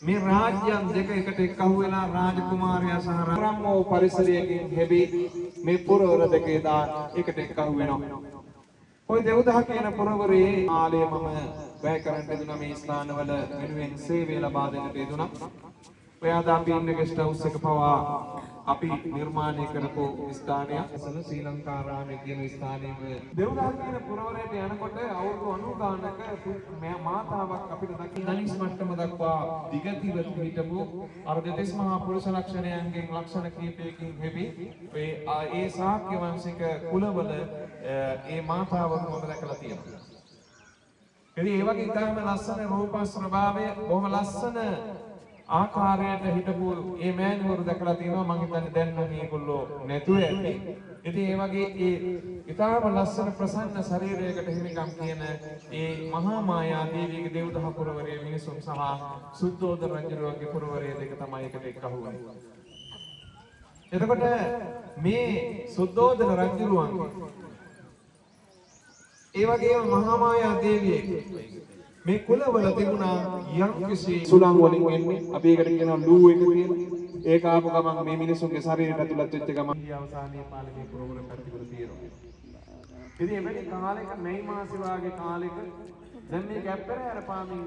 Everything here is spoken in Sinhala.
මේ රාජ්‍යයන් දෙක එකට එක්කහුව වෙලා රාජකුමාරයා සහ රාමෝ පරිසරයකින් හැබි මේ පුරවර දෙකේ දා එකට එක්කහුව වෙනවා. ඔය දෙව්දහ කියන පුරවරේ ආලය මම වැය කරන්න දෙදුනා මේ ස්ථානවල වෙනුවෙන් සේවය ලබා දෙන්නට දෙදුනා. ඔය අද අපි ඉන්න ගෙස්ට් හවුස් එක පවා අපි නිර්මාණය කරපු ස්ථානයක්. අසල ශ්‍රී ලංකාරාමයේ කියන ස්ථානයේම දෙව්දහ කියන පුරවරයට යනකොට අවුරුදු 90 ගානක මාතාවක් අපිට දකින්න දනිස් මට්ටම දක්වා දිගතිව හිටපු අර දෙතිස් මහා පුරුෂ ලක්ෂණයන්ගෙන් ලක්ෂණ කීපයකින් වෙවි ඒ ශාක්‍ය වංශික කුලවල ඒ මාතාවක් මම දැකලා තියෙනවා. ඉතින් ඒ වගේ ඉතාම ලස්සන රූප ස්වභාවය බොහොම ලස්සන ආකාරයට හිටපු මේ මෑණිවරු දැකලා තියෙනවා. මම හිතන්නේ දැන් නම් මේගොල්ලෝ නැතුව ඇති. ඉතින් ඒ වගේ ඒ ඊටාම ලස්සන ප්‍රසන්න ශරීරයකට හිමිකම් කියන ඒ මහා මායා දේවියගේ දෙව්දහ පුරවරයේ මිනිසුන් සහ සුද්ධෝදන රජුගේ පුරවරයේ දෙක තමයි එකට එක්කහුවන්නේ. එතකොට මේ සුද්ධෝදන රජුරුවන් ඒ වගේම මහා මායා දේවියගේ මේ කුලවල තිබුණා යම්කිසි සුළං වලින් එන්නේ අපි ඒකට කියනවා ලූ එක කියලා. ඒක ආපු ගමන් මේ මිනිසුන්ගේ ශරීරයට ඇතුළත් වෙච්ච ගමන් අවසානයේ පාලකේ පුරවර පැතිවල තියෙනවා. ඉතින් එවැනි කාලයක මේ මාසෙ වාගේ කාලෙක දැන් මේ ගැප්පර හැර පාමින්